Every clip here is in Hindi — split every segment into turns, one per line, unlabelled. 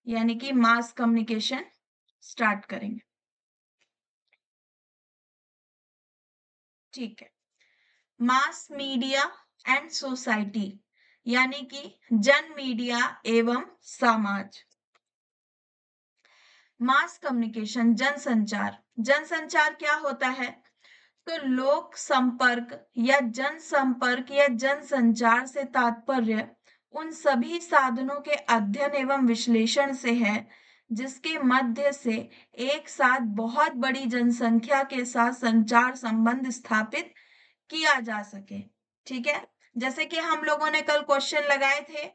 यानी कि मास कम्युनिकेशन स्टार्ट करेंगे। ठीक है। मास मीडिया एंड सोसाइटी, यानी कि जन मीडिया एवं समाज। मास कम्युनिकेशन, जनसंचार। जनसंचार क्या होता है? तो लोक संपर्क या जनसंपर्क या जनसंचार से तात्पर्य उन सभी साधनों के अध्ययन एवं विश्लेषण से है जिसके मध्य से एक साथ बहुत बड़ी जनसंख्या के साथ संचार संबंध स्थापित किया जा सके। ठीक है। जैसे कि हम लोगों ने कल क्वेश्चन लगाए थे,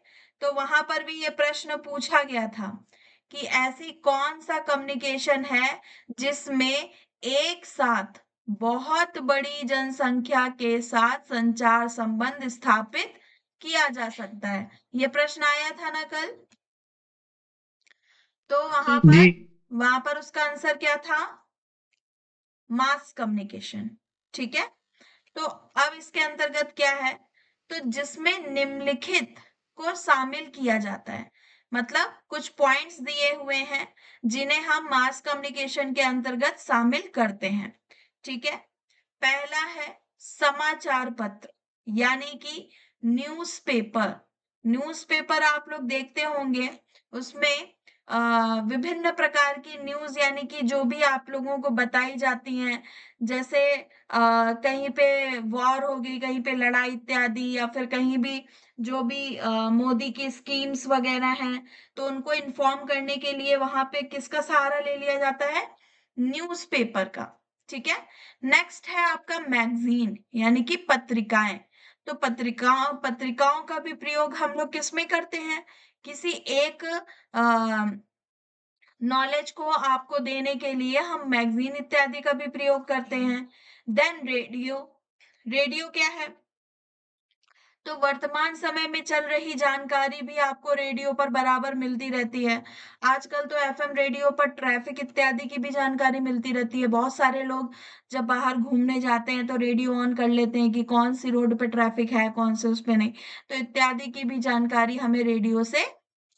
तो वहां पर भी ये प्रश्न पूछा गया था कि ऐसी कौन सा कम्युनिकेशन है जिसमें एक साथ बहुत बड़ी जनसंख्या के साथ संचार संबंध स्थापित किया जा सकता है। ये प्रश्न आया था ना कल। तो
जी।
वहां पर उसका आंसर क्या था? Mass communication. ठीक है। तो अब इसके अंतर्गत क्या है? तो जिसमें निम्नलिखित को शामिल किया जाता है, मतलब कुछ पॉइंट्स दिए हुए हैं जिन्हें हम मास कम्युनिकेशन के अंतर्गत शामिल करते हैं। ठीक है। पहला है समाचार पत्र, यानी कि न्यूज़पेपर। न्यूज़पेपर आप लोग देखते होंगे, उसमें विभिन्न प्रकार की न्यूज़ यानी कि जो भी आप लोगों को बताई जाती हैं, जैसे कहीं पे वॉर हो गई, कहीं पे लड़ाई इत्यादि, या फिर कहीं भी जो भी मोदी की स्कीम्स वगैरह हैं, तो उनको इन्फॉर्म करने के लिए वहां पे किसका सहारा ले लिया जाता है? न्यूज़पेपर का। ठीक है। नेक्स्ट है आपका मैगजीन, यानी कि पत्रिकाएं। तो पत्रिकाओं पत्रिकाओं का भी प्रयोग हम लोग किसमें करते हैं? किसी एक नॉलेज को आपको देने के लिए हम मैगजीन इत्यादि का भी प्रयोग करते हैं। Then radio. रेडियो क्या है? तो वर्तमान समय में चल रही जानकारी भी आपको रेडियो पर बराबर मिलती रहती है। आजकल तो एफएम रेडियो पर ट्रैफिक इत्यादि की भी जानकारी मिलती रहती है। बहुत सारे लोग जब बाहर घूमने जाते हैं तो रेडियो ऑन कर लेते हैं कि कौन सी रोड पे ट्रैफिक है, कौन से उस पे नहीं। तो इत्यादि की भी जानकारी हमें रेडियो से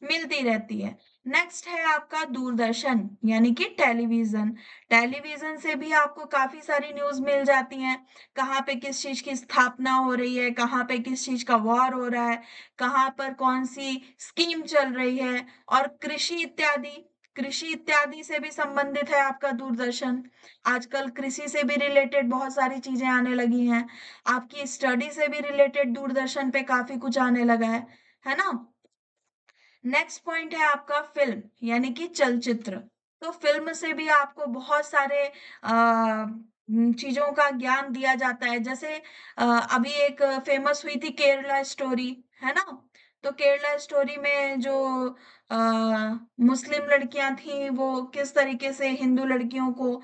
मिलती रहती है। नेक्स्ट है आपका दूरदर्शन, यानी कि टेलीविजन। टेलीविजन से भी आपको काफी सारी न्यूज मिल जाती हैं। कहाँ पे किस चीज की स्थापना हो रही है, कहाँ पे किस चीज का वॉर हो रहा है, कहाँ पर कौन सी स्कीम चल रही है, और कृषि इत्यादि से भी संबंधित है आपका दूरदर्शन। आजकल कृषि से भी रिलेटेड बहुत सारी चीजें आने लगी हैं। आपकी स्टडी से भी रिलेटेड दूरदर्शन पे काफी कुछ आने लगा है ना। नेक्स्ट पॉइंट है आपका फिल्म, यानी कि चलचित्र। तो फिल्म से भी आपको बहुत सारे चीजों का ज्ञान दिया जाता है। जैसे अभी एक फेमस हुई थी केरला स्टोरी, है ना। तो केरला स्टोरी में जो आ, मुस्लिम लड़कियां थी, वो किस तरीके से हिंदू लड़कियों को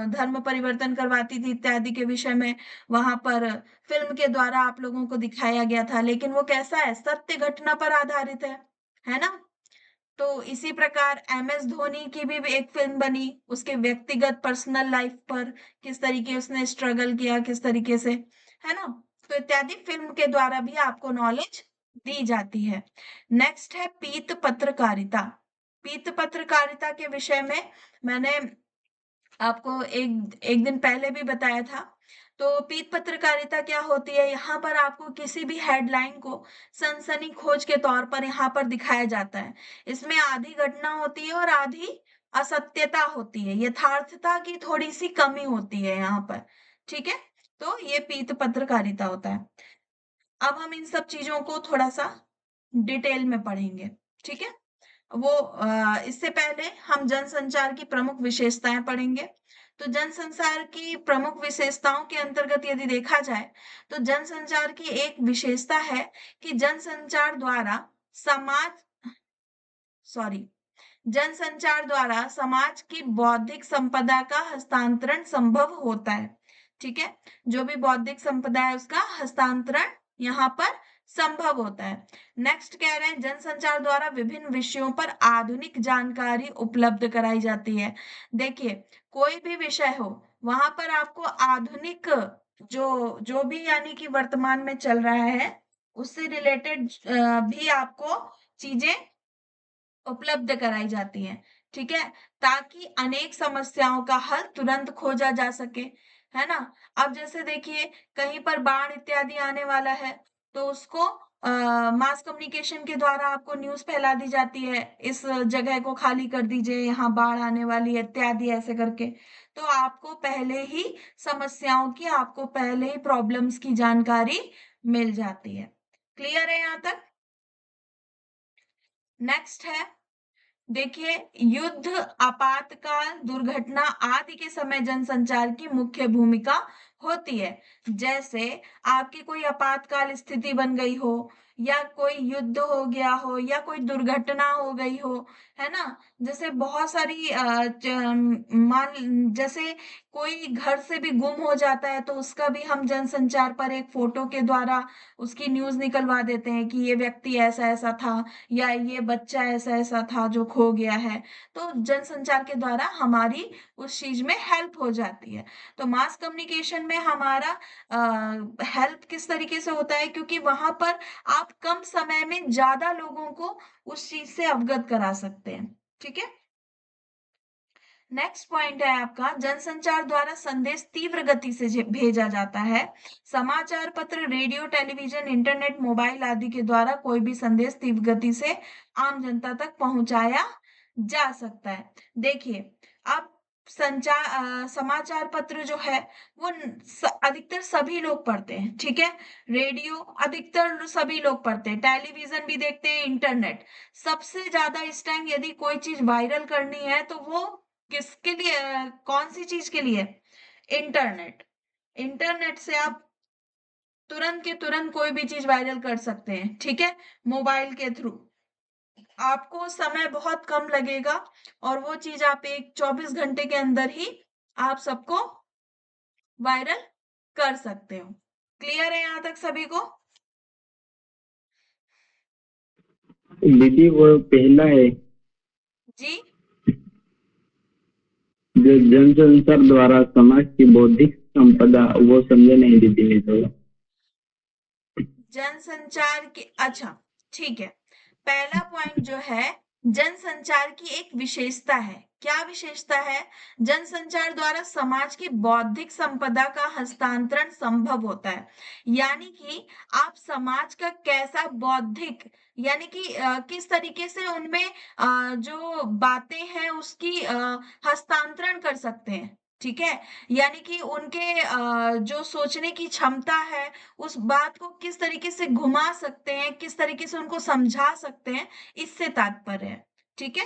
धर्म परिवर्तन करवाती थी इत्यादि के विषय में वहां पर फिल्म के द्वारा आप लोगों को दिखाया गया था। लेकिन वो कैसा है? सत्य घटना पर आधारित है ना। तो इसी प्रकार एम एस धोनी की भी एक फिल्म बनी, उसके व्यक्तिगत पर्सनल लाइफ पर, किस तरीके उसने स्ट्रगल किया, किस तरीके से, है ना। तो इत्यादि फिल्म के द्वारा भी आपको नॉलेज दी जाती है। नेक्स्ट है पीत पत्रकारिता। पीत पत्रकारिता के विषय में मैंने आपको एक एक दिन पहले भी बताया था। तो पीत पत्रकारिता क्या होती है? यहाँ पर आपको किसी भी हेडलाइन को सनसनी खोज के तौर पर यहाँ पर दिखाया जाता है। इसमें आधी घटना होती है और आधी असत्यता होती है, यथार्थता की थोड़ी सी कमी होती है यहाँ पर। ठीक है। तो ये पीत पत्रकारिता होता है। अब हम इन सब चीजों को थोड़ा सा डिटेल में पढ़ेंगे। ठीक है। इससे पहले हम जनसंचार की प्रमुख विशेषताएं पढ़ेंगे। तो जनसंचार की प्रमुख विशेषताओं के अंतर्गत यदि देखा जाए, तो जनसंचार की एक विशेषता है कि समाज सॉरी जनसंचार द्वारा समाज की बौद्धिक संपदा का हस्तांतरण संभव होता है। ठीक है। जो भी बौद्धिक संपदा है उसका हस्तांतरण यहाँ पर संभव होता है। नेक्स्ट कह रहे हैं जनसंचार द्वारा विभिन्न विषयों पर आधुनिक जानकारी उपलब्ध कराई जाती है। देखिए, कोई भी विषय हो, वहां पर आपको आधुनिक जो जो भी यानी कि वर्तमान में चल रहा है उससे रिलेटेड भी आपको चीजें उपलब्ध कराई जाती हैं, ठीक है? ताकि अनेक समस्याओं का हल तुरंत खोजा जा सके, है ना? अब जैसे देखिए कहीं पर बाढ़ इत्यादि आने वाला है, तो उसको मास कम्युनिकेशन के द्वारा आपको न्यूज़ फैला दी जाती है, इस जगह को खाली कर दीजिए, यहाँ बाढ़ आने वाली है इत्यादि ऐसे करके। तो आपको पहले ही समस्याओं की, आपको पहले ही प्रॉब्लम्स की जानकारी मिल जाती है। क्लियर है यहाँ तक? नेक्स्ट है देखिए युद्ध, आपातकाल, दुर्घटना आदि के समय जनसंचार की मुख्य भूमिका होती है। जैसे आपकी कोई आपातकाल स्थिति बन गई हो या कोई युद्ध हो गया हो या कोई दुर्घटना हो गई हो, है ना? जैसे बहुत सारी मान जैसे कोई घर से भी गुम हो जाता है तो उसका भी हम जनसंचार पर एक फोटो के द्वारा उसकी न्यूज़ निकलवा देते हैं कि ये व्यक्ति ऐसा-ऐसा था या ये बच्चा ऐसा-ऐसा था जो खो गया है। तो जनसंचार के द्वारा हमारी उस चीज़ में हेल्प हो जाती है। तो मास कम्युनिकेशन में हमारा हेल्प किस तरीके से होता है क्योंकि वहाँ पर आप कम समय में ज़्यादा लोगों को उस चीज़ से अवगत करा सकते हैं। ठीक है? नेक्स्ट पॉइंट है आपका जनसंचार द्वारा संदेश तीव्र गति से भेजा जाता है। समाचार पत्र, रेडियो, टेलीविजन, इंटरनेट, मोबाइल आदि के द्वारा कोई भी संदेश तीव्र गति से आम जनता तक पहुंचाया जा सकता है। देखिए, अब समाचार पत्र जो है वो अधिकतर सभी लोग पढ़ते हैं, ठीक है? रेडियो अधिकतर सभी लोग पढ़ते हैं, टेलीविजन भी देखते हैं, इंटरनेट सबसे ज्यादा इस टाइम यदि कोई चीज वायरल करनी है तो वो किसके लिए कौन-सी चीज़ के लिए? इंटरनेट। इंटरनेट से आप तुरंत के तुरंत कोई भी चीज़ वायरल कर सकते हैं, ठीक है? मोबाइल के थ्रू। आपको समय बहुत कम लगेगा और वो चीज़ आप एक 24 घंटे के अंदर ही आप सबको वायरल कर सकते हो। क्लियर है यहाँ तक सभी को?
दीदी वो पहला है
जी?
जो जनसंचार द्वारा समाज की बौद्धिक संपदा, वो समझे नहीं दीदी ने तो।
जनसंचार की अच्छा, ठीक है। पहला पॉइंट जो है जनसंचार की एक विशेषता है। क्या विशेषता है? जनसंचार द्वारा समाज की बौद्धिक संपदा का हस्तांतरण संभव होता है। यानी कि आप समाज का कैसा बौद्धिक यानी कि किस तरीके से उनमें जो बातें हैं उसकी हस्तांतरण कर सकते हैं। ठीक है? यानी कि उनके जो सोचने की क्षमता है उस बात को किस तरीके से घुमा सकते हैं, किस तरीके से उनको समझा सकते हैं, इससे तात्पर्य है। ठीक है?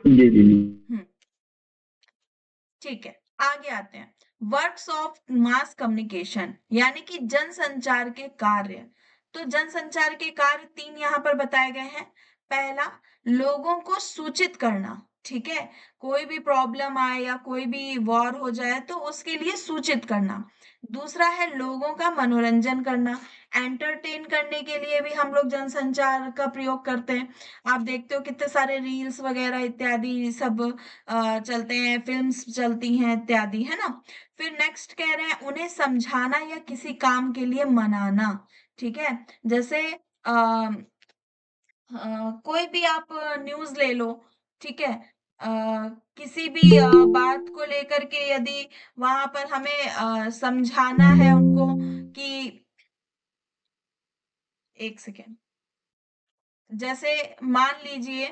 जी दीदी।
हुँ, ठीक है। आगे आते हैं। वर्क्स ऑफ मास कम्युनिकेशन यानी कि जनसंचार के कार्य। तो जनसंचार के कार्य 3 यहाँ पर बताए गए हैं। पहला, लोगों को सूचित करना, ठीक है? कोई भी प्रॉब्लम आए या कोई भी वॉर हो जाए तो उसके लिए सूचित करना। दूसरा है लोगों का मनोरंजन करना, एंटरटेन करने के लिए भी हम लोग जनसंचार का प्रयोग करते हैं। आप देखते हो कितने सारे रील्स वगैरह इत्यादि सब चलते हैं, फ़िल्म्स चलती हैं इत्यादि, है ना? फिर नेक्स्ट कह रहे हैं उन्हें समझाना या किसी काम के लिए मनाना, ठीक है? जैसे कोई भी आप न्यूज़ ले लो, ठीक है? अ, किसी भी बात को लेकर के यदि वहाँ पर हमें समझाना है उनको कि 1 सेकंड, जैसे मान लीजिए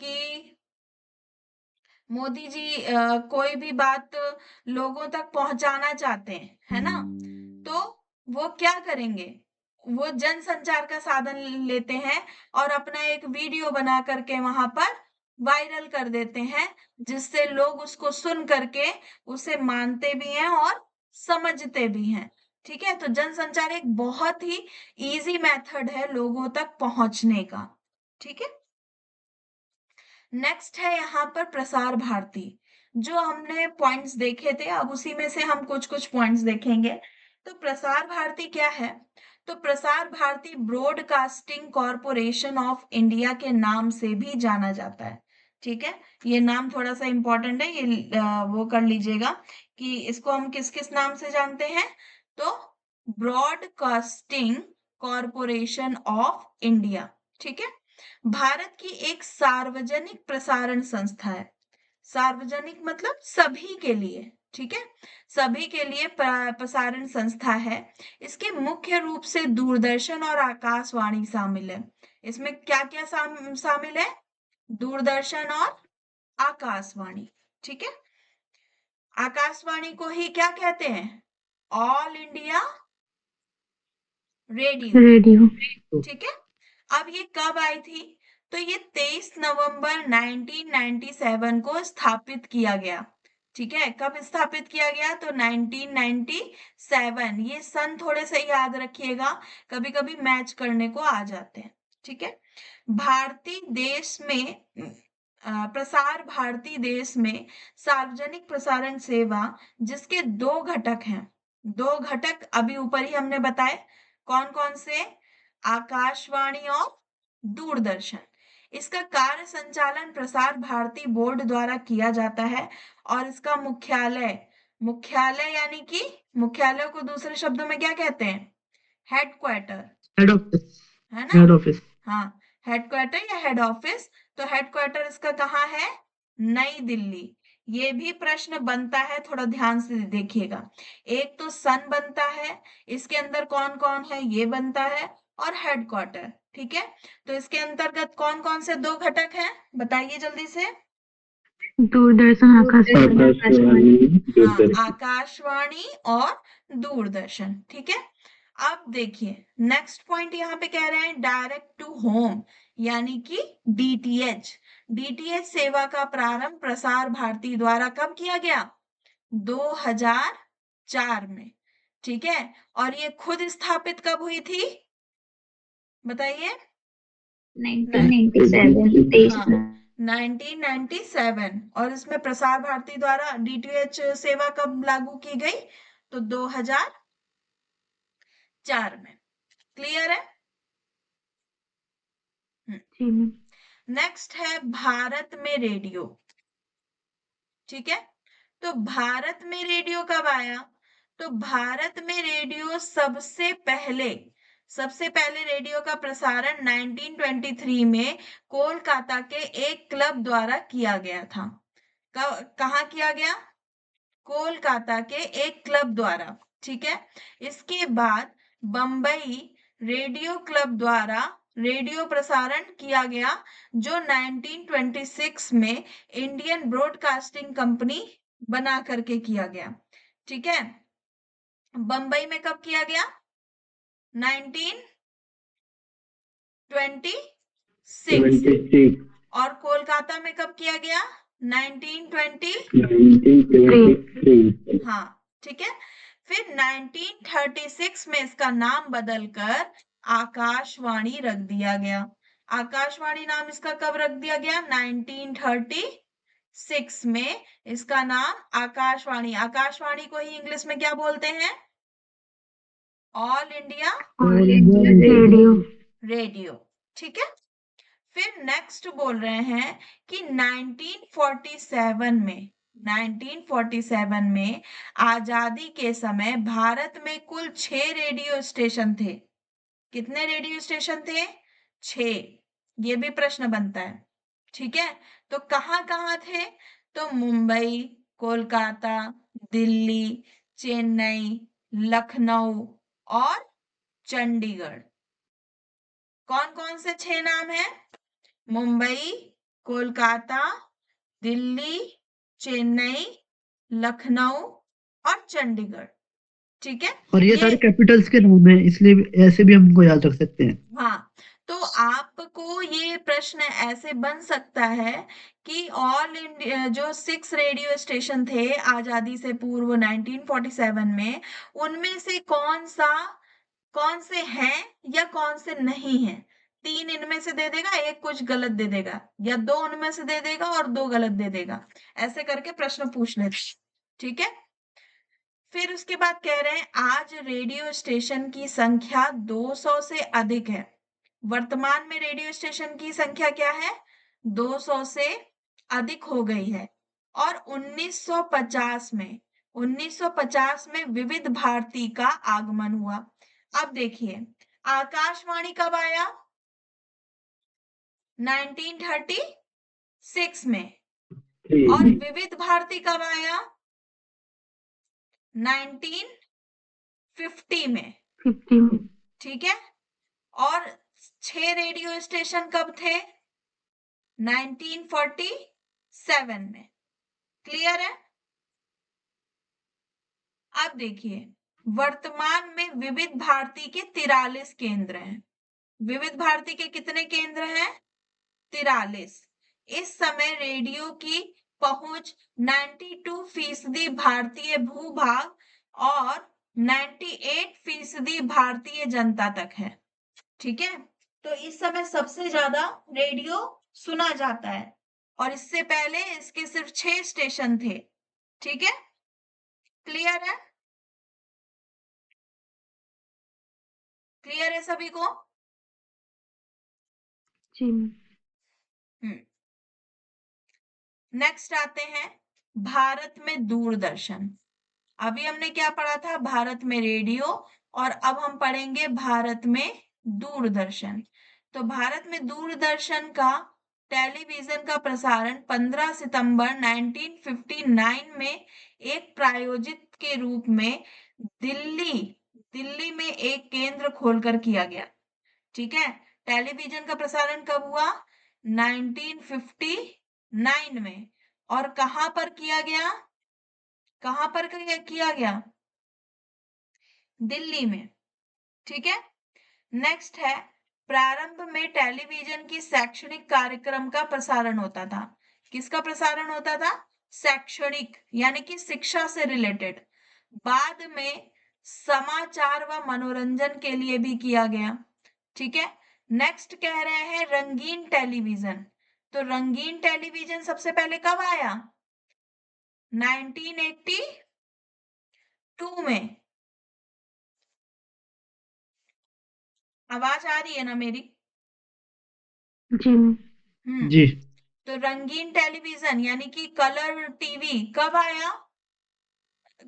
कि मोदी जी कोई भी बात लोगों तक पहुंचाना चाहते हैं, है ना? तो वो क्या करेंगे? वो जनसंचार का साधन लेते हैं और अपना एक वीडियो बना करके वहां पर वायरल कर देते हैं, जिससे लोग उसको सुन करके उसे मानते भी हैं और समझते भी हैं। ठीक है? तो जनसंचार एक बहुत ही इजी मेथड है लोगों तक पहुंचने का। ठीक है? नेक्स्ट है यहाँ पर प्रसार भारती। जो हमने पॉइंट्स देखे थे अब उसी में से हम कुछ-कुछ पॉइंट्स देखेंगे। तो प्रसार भारती क्या है? तो Prasar Bharati broadcasting corporation of India के नाम से भी जाना जाता है। ठीक है? ये नाम थोड़ा-सा इम्पोर्टेंट है, ये वो कर लीजिएगा कि इसको हम किस-किस नाम से जानते हैं? तो ब्रॉडकास्टिंग कॉर्पोरेशन ऑफ इंडिया। ठीक है? भारत की एक सार्वजनिक प्रसारण संस्था है। सार्वजनिक मतलब सभी के लिए, ठीक है, सभी के लिए प्रसारण संस्था है। इसके मुख्य रूप से दूरदर्शन और आकाशवाणी शामिल है। इसमें क्या क्या शामिल है? दूरदर्शन और आकाशवाणी, ठीक है। आकाशवाणी को ही क्या कहते हैं? All India radio,
radio.
ठीक है। अब ये कब आई थी? तो ये 23 नवंबर 1997 को स्थापित किया गया, ठीक है। कब स्थापित किया गया? तो 1997। ये सन थोड़े से याद रखिएगा, कभी कभी मैच करने को आ जाते हैं, ठीक है। भारतीय देश में प्रसार भारती देश में सार्वजनिक प्रसारण सेवा, जिसके दो घटक हैं। दो घटक अभी ऊपर ही हमने बताए, कौन कौन से? आकाशवाणी और दूरदर्शन। इसका कार्य संचालन प्रसार भारती बोर्ड द्वारा किया जाता है और इसका मुख्यालय, मुख्यालय यानी कि मुख्यालय को दूसरे शब्दों में क्या कहते हैं? Headquarter,
head office.
है ना?
Head office.
हाँ, हेडक्वार्टर या हेड ऑफिस। तो हेडक्वार्टर इसका कहाँ है? नई दिल्ली। ये भी प्रश्न बनता है, थोड़ा ध्यान से देखिएगा। एक तो सन बनता है, इसके अंदर कौन कौन है ये बनता है, और हेडक्वार्टर, ठीक है। तो इसके अंतर्गत कौन कौन से दो घटक हैं बताइए जल्दी से।
दूरदर्शन, आकाशवाणी।
आकाशवाणी,
हाँ,
दूरदर्शन।
आकाशवाणी और दूरदर्शन, ठीक है। अब देखिए नेक्स्ट पॉइंट यहाँ पे कह रहे हैं डायरेक्ट टू होम, यानी कि डीटीएच। डीटीएच सेवा का प्रारंभ प्रसार भारती द्वारा कब किया गया? 2004 में, ठीक है। और ये खुद स्थापित कब हुई थी बताइए?
1997। 23
हाँ, 1997। और इसमें प्रसार भारती द्वारा डीटीएच सेवा कब लागू की गई? तो 2004 में। क्लियर है?
जी मैम।
नेक्स्ट है भारत में रेडियो, ठीक है। तो भारत में रेडियो कब आया? तो भारत में रेडियो सबसे पहले रेडियो का प्रसारण 1923 में कोलकाता के एक क्लब द्वारा किया गया था। कहाँ किया गया? कोलकाता के एक क्लब द्वारा, ठीक है। इसके बाद बंबई रेडियो क्लब द्वारा रेडियो प्रसारण किया गया, जो 1926 में इंडियन ब्रॉडकास्टिंग कंपनी बना करके किया गया, ठीक है। बंबई में कब किया गया? 1926।
26।
और कोलकाता में कब किया गया? 1920।
1923।
हाँ, ठीक है। फिर 1936 में इसका नाम बदलकर आकाशवाणी रख दिया गया। आकाशवाणी नाम इसका कब रख दिया गया? 1936 में इसका नाम आकाशवाणी। आकाशवाणी को ही इंग्लिश में क्या बोलते हैं? All India
radio.
रेडियो, ठीक है। फिर नेक्स्ट बोल रहे हैं कि 1947 में आजादी के समय भारत में कुल 6 रेडियो स्टेशन थे। कितने रेडियो स्टेशन थे? 6। ये भी प्रश्न बनता है, ठीक है। तो कहाँ कहाँ थे? तो मुंबई, कोलकाता, दिल्ली, चेन्नई, लखनऊ और चंडीगढ़। कौन कौन से 6 नाम हैं? मुंबई, कोलकाता, दिल्ली, चेन्नई, लखनऊ और चंडीगढ़, ठीक है।
और ये
ये
सारे कैपिटल्स के नाम हैं, इसलिए ऐसे भी हम इनको याद रख सकते हैं।
हाँ, तो आपको ये प्रश्न ऐसे बन सकता है कि ऑल इंडिया जो 6 रेडियो स्टेशन थे आजादी से पूर्व 1947 में, उनमें से कौन से हैं या कौन से नहीं हैं? 3 इनमें से दे देगा, एक कुछ गलत दे देगा, या 2 उनमें से दे देगा और 2 गलत दे देगा। ऐसे करके प्रश्न पूछ लेते, ठीक है। फिर उसके बाद कह रहे हैं आज रेडियो स्टेशन की संख्या 200 से अधिक है। वर्तमान में रेडियो स्टेशन की संख्या क्या है? 200 से अधिक हो गई है। और 1950 में विविध भारती का आगमन हुआ। अब देखिए आकाशवाणी कब आया? 1936 में।
जी
और
जी
विविध भारती कब आया? 1950 में।
50
ठीक है। और 6 रेडियो स्टेशन कब थे? 1947 में। क्लियर है? अब देखिए, वर्तमान में विविध भारती के 43 केंद्र हैं। विविध भारती के कितने केंद्र हैं? 43। इस समय रेडियो की पहुंच 92% भारतीय भूभाग और 98% भारतीय जनता तक है। ठीक है। तो इस समय सबसे ज्यादा रेडियो सुना जाता है और इससे पहले इसके सिर्फ 6 स्टेशन थे। ठीक है। क्लियर है? क्लियर है सभी को?
जी
हम्म। नेक्स्ट आते हैं भारत में दूरदर्शन। अभी हमने क्या पढ़ा था? भारत में रेडियो। और अब हम पढ़ेंगे भारत में दूरदर्शन। तो भारत में दूरदर्शन का टेलीविजन का प्रसारण 15 सितंबर 1959 में एक प्रायोजित के रूप में दिल्ली दिल्ली में एक केंद्र खोलकर किया गया। ठीक है। टेलीविजन का प्रसारण कब हुआ? 1959 में। और कहां पर किया गया? कहां पर किया गया? दिल्ली में। ठीक है। नेक्स्ट है, प्रारंभ में टेलीविजन की शैक्षणिक कार्यक्रम का प्रसारण होता था। किसका प्रसारण होता था? शैक्षणिक, यानी कि शिक्षा से रिलेटेड। बाद में समाचार व मनोरंजन के लिए भी किया गया। ठीक है। नेक्स्ट कह रहे हैं रंगीन टेलीविजन। तो रंगीन टेलीविजन सबसे पहले कब आया? 1982 में। आवाज आ रही है ना मेरी?
जी
हम्म।
जी
तो रंगीन टेलीविजन यानी कि कलर टीवी कब आया?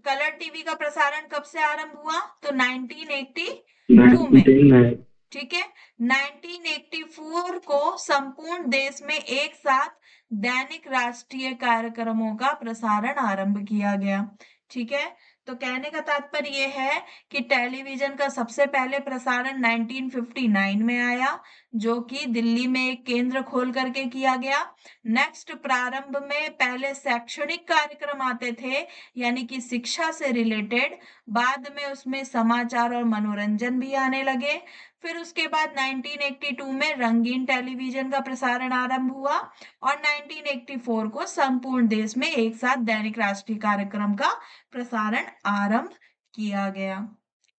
कलर टीवी का प्रसारण कब से आरंभ हुआ? तो 1982 में।
19
ठीक है। 1984 को संपूर्ण देश में एक साथ दैनिक राष्ट्रीय कार्यक्रमों का प्रसारण आरंभ किया गया। ठीक है। तो कहने का तात्पर्य यह है कि टेलीविजन का सबसे पहले प्रसारण 1959 में आया, जो कि दिल्ली में एक केंद्र खोल करके किया गया। नेक्स्ट, प्रारंभ में पहले शैक्षणिक कार्यक्रम आते थे, यानी कि शिक्षा से रिलेटेड। बाद में उसमें समाचार और मनोरंजन भी आने लगे। फिर उसके बाद 1982 में रंगीन टेलीविजन का प्रसारण आरंभ हुआ और 1984 को संपूर्ण देश में एक साथ दैनिक राष्ट्रीय कार्यक्रम का प्रसारण आरंभ किया गया।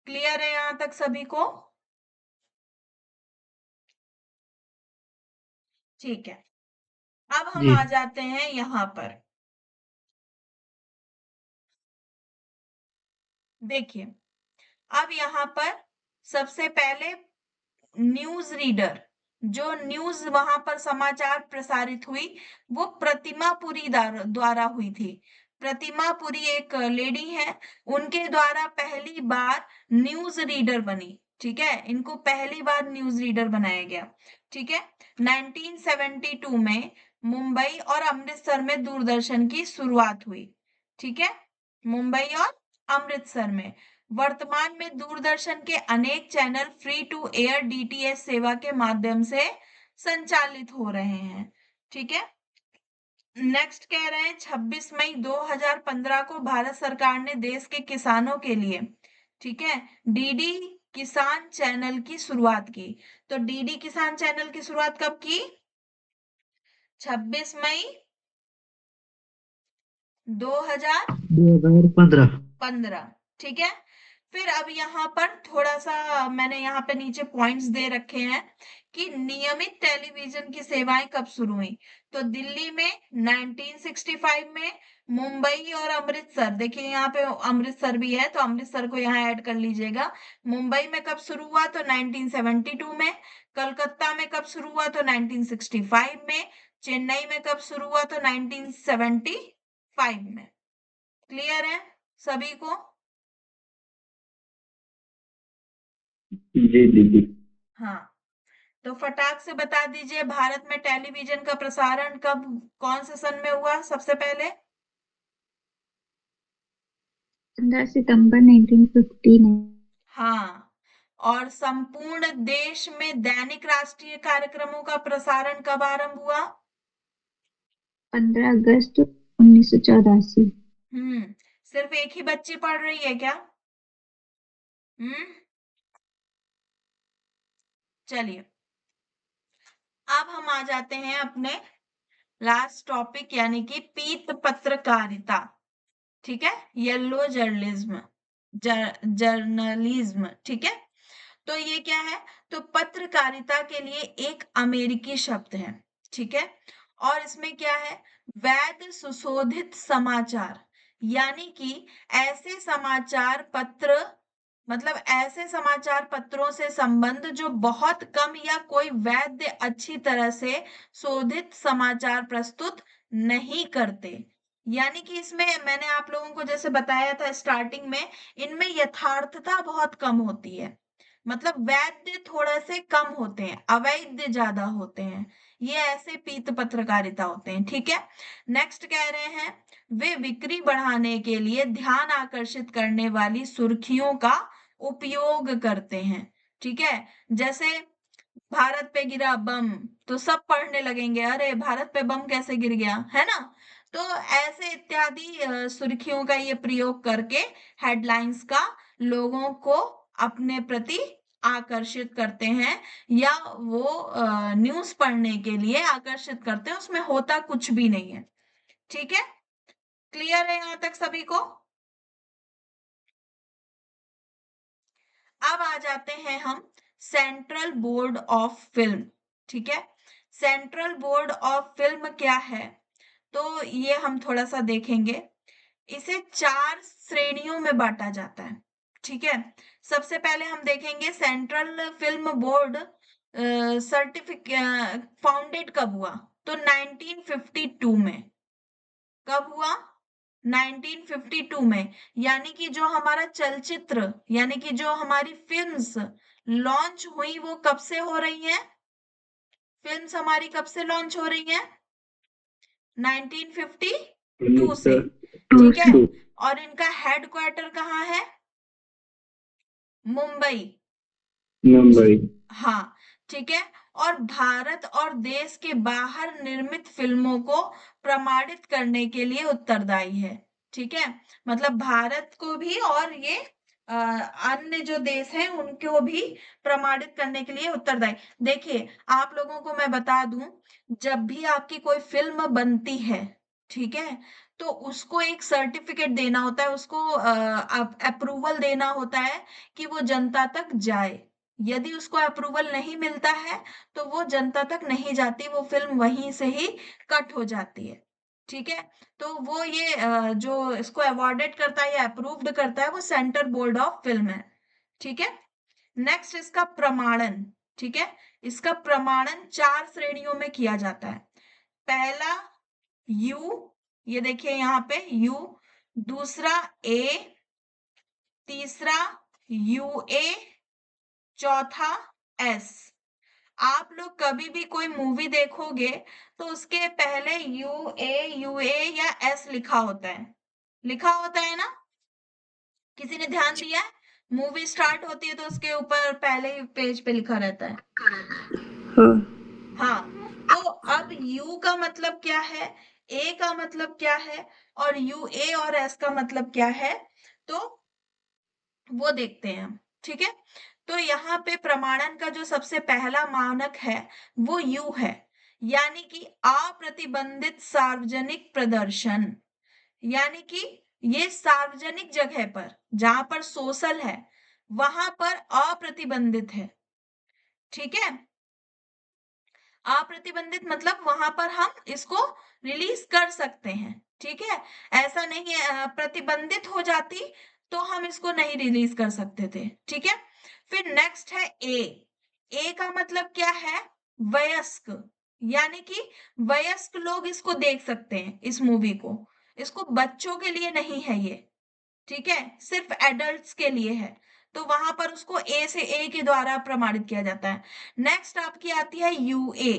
क्लियर है यहां तक सभी को? ठीक है। अब हम
जी
आ जाते हैं यहां पर। देखिए, अब यहां पर सबसे पहले न्यूज रीडर, जो न्यूज वहां पर समाचार प्रसारित हुई, वो प्रतिमा पुरी द्वारा हुई थी। प्रतिमा पुरी एक लेडी है, उनके द्वारा पहली बार न्यूज रीडर बनी। ठीक है। इनको पहली बार न्यूज रीडर बनाया गया। ठीक है। 1972 में मुंबई और अमृतसर में दूरदर्शन की शुरुआत हुई। ठीक है। मुंबई और अमृतसर में। वर्तमान में दूरदर्शन के अनेक channel free to air DTH सेवा के माध्यम से संचालित हो रहे हैं। ठीक है। नेक्स्ट कह रहे हैं 26 मई 2015 को भारत सरकार ने देश के किसानों के लिए, ठीक है, डीडी किसान चैनल की शुरुआत की। तो डीडी किसान चैनल की शुरुआत कब की? 26 मई 2015।
2015
ठीक है। फिर अब यहाँ पर थोड़ा सा मैंने यहाँ पे नीचे पॉइंट्स दे रखे हैं कि नियमित टेलीविजन की सेवाएं कब शुरू हुई। तो दिल्ली में 1965 में, मुंबई और अमृतसर, देखिए यहाँ पे अमृतसर भी है तो अमृतसर को यहाँ ऐड कर लीजिएगा। मुंबई में कब शुरू हुआ? तो 1972 में। कलकत्ता में कब शुरू हुआ? तो 1965 में। चेन्नई में कब शुरू हुआ? तो 1975 में। क्लियर है सभी को?
जी दीदी।
हाँ। तो फटाक से बता दीजिए, भारत में टेलीविजन का प्रसारण कब, कौन से सन में हुआ सबसे पहले?
15 सितंबर 1915 में।
हाँ। और संपूर्ण देश में दैनिक राष्ट्रीय कार्यक्रमों का प्रसारण कब आरंभ हुआ?
15 अगस्त 1984।
सिर्फ एक ही बच्ची पढ़ रही है क्या? हम्म चलिए, अब हम आ जाते हैं अपने लास्ट टॉपिक, यानी कि पीत पत्रकारिता। ठीक है, येलो जर्नलिज्म, जर्नलिज्म। ठीक है, तो ये क्या है? तो पत्रकारिता के लिए एक अमेरिकी शब्द है। ठीक है, और इसमें क्या है? वैध सुशोधित समाचार, यानी कि ऐसे समाचार पत्र, मतलब ऐसे समाचार पत्रों से संबंध जो बहुत कम या कोई वैध अच्छी तरह से शोधित समाचार प्रस्तुत नहीं करते। यानी कि इसमें मैंने आप लोगों को जैसे बताया था स्टार्टिंग में, इनमें यथार्थता बहुत कम होती है। मतलब वैध थोड़े से कम होते हैं, अवैध ज्यादा होते हैं। ये ऐसे पीत पत्रकारिता होते हैं। ठीक है, नेक्स्ट कह रहे हैं, वे बिक्री बढ़ाने के लिए ध्यान आकर्षित करने वाली सुर्खियों का उपयोग करते हैं। ठीक है, जैसे भारत पे गिरा बम, तो सब पढ़ने लगेंगे, अरे भारत पे बम कैसे गिर गया, है ना? तो ऐसे इत्यादि सुर्खियों का ये प्रयोग करके हेडलाइंस का लोगों को अपने प्रति आकर्षित करते हैं, या वो न्यूज़ पढ़ने के लिए आकर्षित करते हैं, उसमें होता कुछ भी नहीं है। ठीक है, क्लियर है यहाँ तक सभी को? अब आ जाते हैं हम सेंट्रल बोर्ड ऑफ फिल्म। ठीक है, सेंट्रल बोर्ड ऑफ फिल्म क्या है? तो ये हम थोड़ा सा देखेंगे। इसे 4 श्रेणियों में बांटा जाता है। ठीक है, सबसे पहले हम देखेंगे central film board certificate founded कब हुआ? तो 1952 में। कब हुआ? 1952 में। यानी कि जो हमारा चलचित्र, यानी कि जो हमारी फिल्म्स लॉन्च हुई वो कब से हो रही हैं? फिल्म्स हमारी कब से लॉन्च हो रही हैं? 1952 से। ठीक है, और इनका हेडक्वार्टर कहाँ है? मुंबई।
मुंबई।
हाँ, ठीक है, और भारत और देश के बाहर निर्मित फिल्मों को प्रमाणित करने के लिए उत्तरदायी है। ठीक है, मतलब भारत को भी और ये अन्य जो देश हैं उनको भी प्रमाणित करने के लिए उत्तरदायी। देखिए, आप लोगों को मैं बता दूं, जब भी आपकी कोई फिल्म बनती है, ठीक है, तो उसको एक सर्टिफिकेट देना होता है, उसको अप्रूवल देना होता है कि वो जनता तक जाए। यदि उसको अप्रूवल नहीं मिलता है तो वो जनता तक नहीं जाती, वो फिल्म वहीं से ही कट हो जाती है। ठीक है, तो वो ये जो इसको अवॉर्डेड करता है या अप्रूव्ड करता है वो सेंट्रल बोर्ड ऑफ फिल्म है। ठीक है, नेक्स्ट इसका प्रमाणन। ठीक है, इसका प्रमाणन 4 श्रेणियों में किया जाता है। पहला यू, ये देखिए यहाँ पे यू, दूसरा ए, तीसरा यूए, चौथा एस। आप लोग कभी भी कोई मूवी देखोगे तो उसके पहले यूए या एस लिखा होता है, लिखा होता है ना? किसी ने ध्यान दिया है? मूवी स्टार्ट होती है तो उसके ऊपर पहले ही पेज पे लिखा रहता है।
हाँ।
हाँ, तो अब यू का मतलब क्या है, ए का मतलब क्या है, और यूए और एस का मतलब क्या है, तो वो देखते हैं हम। ठीक है, तो यहाँ पे प्रमाणन का जो सबसे पहला मानक है वो यू है, यानी कि अप्रतिबंधित सार्वजनिक प्रदर्शन। यानी कि ये सार्वजनिक जगह पर, जहां पर सोशल है, वहां पर अप्रतिबंधित है। ठीक है, अप्रतिबंधित मतलब वहां पर हम इसको रिलीज कर सकते हैं। ठीक है, ऐसा नहीं है प्रतिबंधित हो जाती तो हम इसको नहीं रिलीज कर सकते थे। ठीक है, फिर नेक्स्ट है ए। ए का मतलब क्या है? वयस्क, यानी कि वयस्क लोग इसको देख सकते हैं, इस मूवी को, इसको बच्चों के लिए नहीं है ये। ठीक है, सिर्फ एडल्ट्स के लिए है। तो वहां पर उसको ए से ए के द्वारा प्रमाणित किया जाता है। नेक्स्ट आपकी आती है यूए।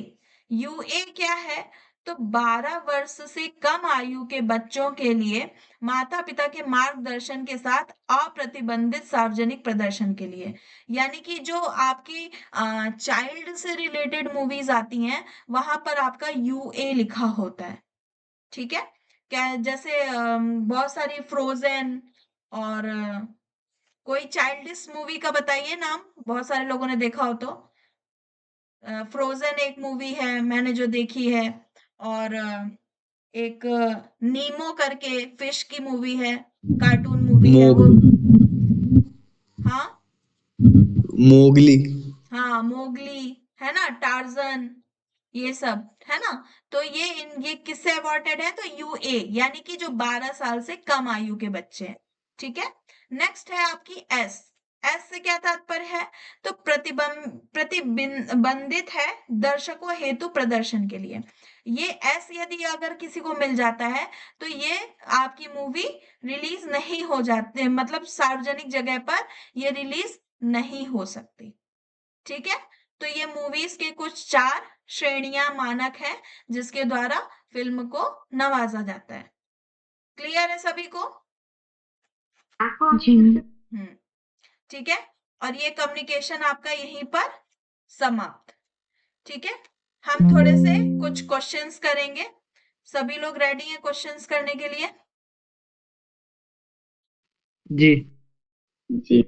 यूए क्या है? तो 12 वर्ष से कम आयु के बच्चों के लिए माता पिता के मार्गदर्शन के साथ अप्रतिबंधित सार्वजनिक प्रदर्शन के लिए, यानी कि जो आपकी चाइल्ड से रिलेटेड मूवीज आती हैं वहां पर आपका यूए लिखा होता है। ठीक है? क्या जैसे बहुत सारी फ्रोजन और कोई चाइल्डिश मूवी का बताइए नाम, बहुत सारे लोगों ने देखा हो तो। फ्रोजन एक मूवी है मैंने जो देखी है, और एक नीमो करके फिश की मूवी है, कार्टून मूवी है वो। हाँ
मोगली।
हाँ, मोगली है ना, टार्जन, ये सब है ना। तो ये किससे अवॉर्डेड है? तो यूए, यानी कि जो 12 साल से कम आयु के बच्चे हैं। ठीक है? नेक्स्ट है आपकी एस। एस से क्या तात्पर्य है? तो प्रतिबंधित है दर्शकों हेतु प्रदर्शन के लिए। ये एस यदि अगर किसी को मिल जाता है तो ये आपकी मूवी रिलीज नहीं हो जाती, मतलब सार्वजनिक जगह पर ये रिलीज नहीं हो सकती। ठीक है? तो ये मूवीज के कुछ 4 श्रेणियां मानक हैं जिसके द्वारा फिल्म को नवाजा जाता है। क्लियर है सभी को?
जी मैम।
हम्म, ठीक है। और ये कम्युनिकेशन आपका यहीं पर समाप्त। ठीक है? हम थोड़े से कुछ क्वेश्चंस करेंगे। सभी लोग रेडी हैं क्वेश्चंस करने के लिए?
जी।
जी